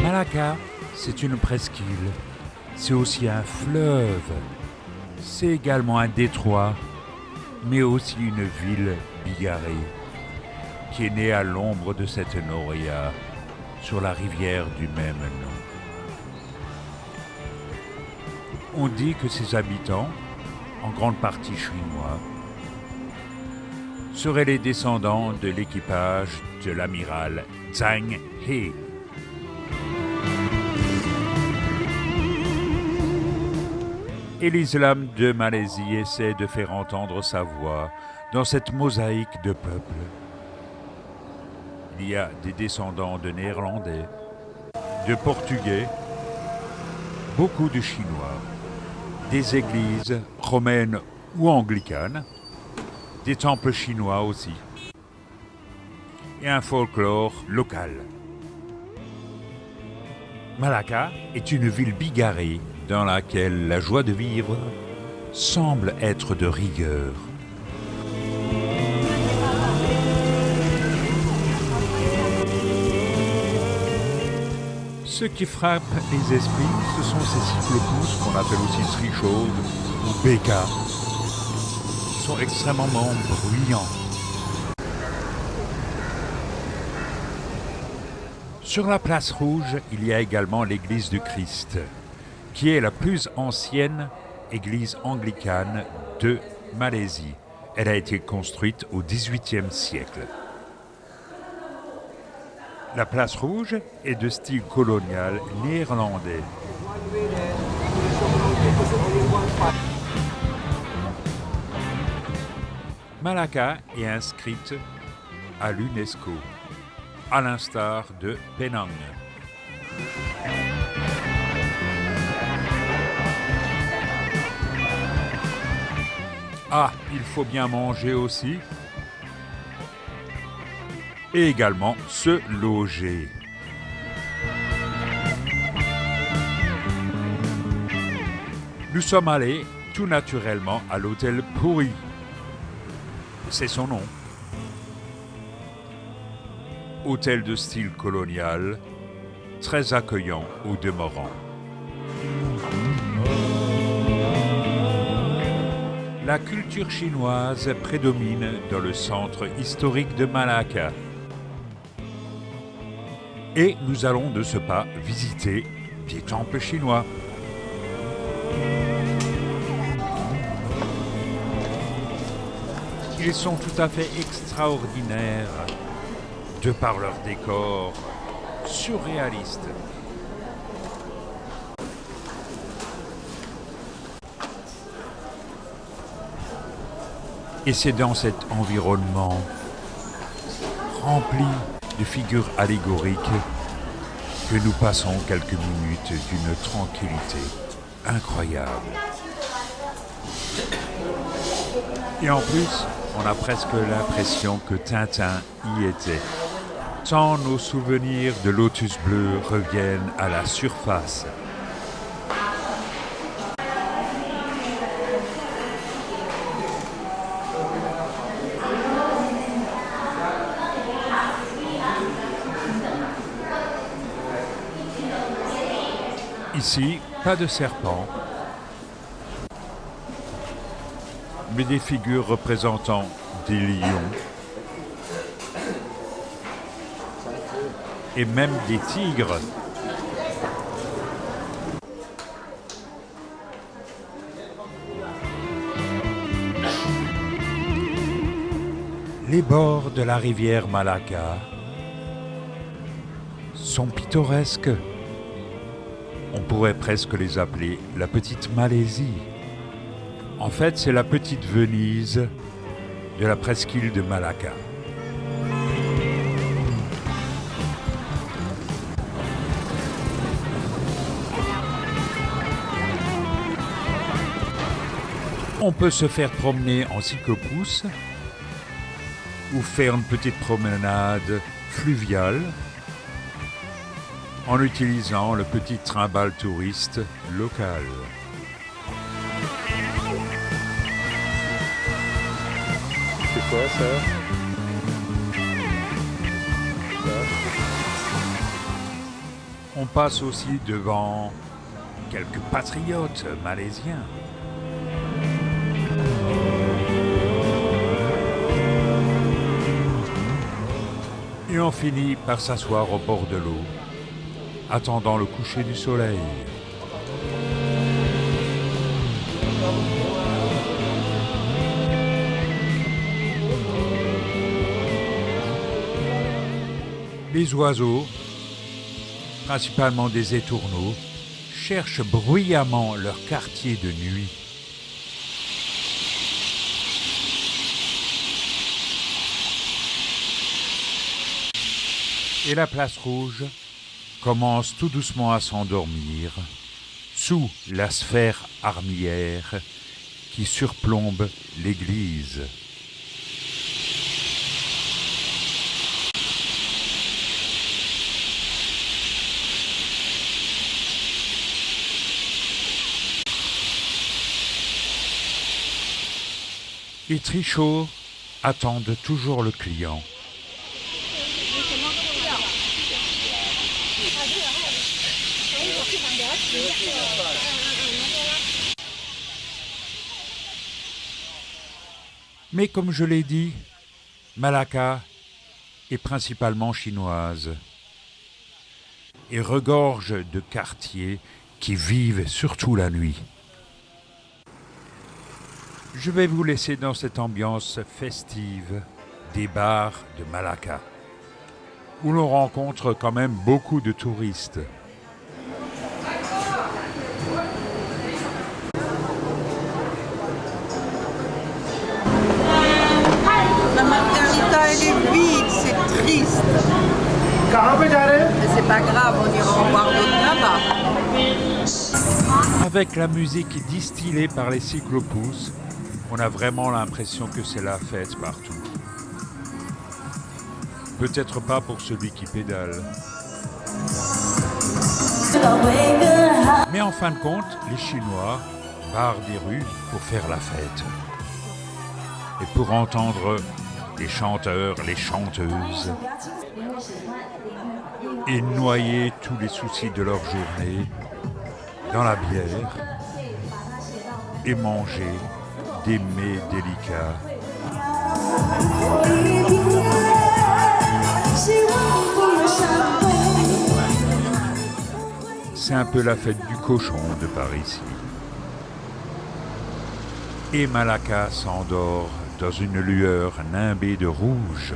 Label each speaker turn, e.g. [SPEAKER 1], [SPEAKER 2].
[SPEAKER 1] Malacca, c'est une presqu'île, c'est aussi un fleuve, c'est également un détroit, mais aussi une ville bigarrée, qui est née à l'ombre de cette noria, sur la rivière du même nom. On dit que ses habitants, en grande partie chinois, seraient les descendants de l'équipage de l'amiral Zhang He. Et l'islam de Malaisie essaie de faire entendre sa voix dans cette mosaïque de peuples. Il y a des descendants de Néerlandais, de Portugais, beaucoup de Chinois, des églises romaines ou anglicanes, des temples chinois aussi, et un folklore local. Malacca est une ville bigarrée dans laquelle la joie de vivre semble être de rigueur. Ce qui frappe les esprits, ce sont ces cyclopousses qu'on appelle aussi trichaudes ou bécas. Ils sont extrêmement bruyants. Sur la place rouge, il y a également l'église du Christ, qui est la plus ancienne église anglicane de Malaisie. Elle a été construite au XVIIIe siècle. La place rouge est de style colonial néerlandais. Malacca est inscrite à l'UNESCO, à l'instar de Penang. Ah, il faut bien manger aussi. Et également se loger. Nous sommes allés tout naturellement à l'hôtel Puri. C'est son nom. Hôtel de style colonial, très accueillant au demeurant. La culture chinoise prédomine dans le centre historique de Malacca. Et nous allons de ce pas visiter des temples chinois. Ils sont tout à fait extraordinaires de par leur décor surréaliste. Et c'est dans cet environnement rempli de figures allégoriques que nous passons quelques minutes d'une tranquillité incroyable. Et en plus, on a presque l'impression que Tintin y était. Tant nos souvenirs de Lotus Bleu reviennent à la surface. Ici, pas de serpents, mais des figures représentant des lions et même des tigres. Les bords de la rivière Malacca sont pittoresques. On pourrait presque les appeler la petite Malaisie. En fait, c'est la petite Venise de la presqu'île de Malacca. On peut se faire promener en cyclopousse ou faire une petite promenade fluviale en utilisant le petit train-balle touriste local.
[SPEAKER 2] C'est quoi ça?
[SPEAKER 1] On passe aussi devant quelques patriotes malaisiens. Et on finit par s'asseoir au bord de l'eau, attendant le coucher du soleil. Les oiseaux, principalement des étourneaux, cherchent bruyamment leur quartier de nuit. Et la place rouge commence tout doucement à s'endormir sous la sphère armillaire qui surplombe l'église. Les trichots attendent toujours le client. Mais comme je l'ai dit, Malacca est principalement chinoise et regorge de quartiers qui vivent surtout la nuit. Je vais vous laisser dans cette ambiance festive des bars de Malacca, où l'on rencontre quand même beaucoup de touristes.
[SPEAKER 3] La margarita, elle est vide, c'est triste. Mais c'est pas grave, on ira en boire d'autres là-bas.
[SPEAKER 1] Avec la musique distillée par les cyclopousses, on a vraiment l'impression que c'est la fête partout. Peut-être pas pour celui qui pédale. Mais en fin de compte, les Chinois barrent des rues pour faire la fête. Et pour entendre les chanteurs, les chanteuses, et noyer tous les soucis de leur journée dans la bière et manger des mets délicats. C'est un peu la fête du cochon de par ici. Et Malacca s'endort dans une lueur nimbée de rouge.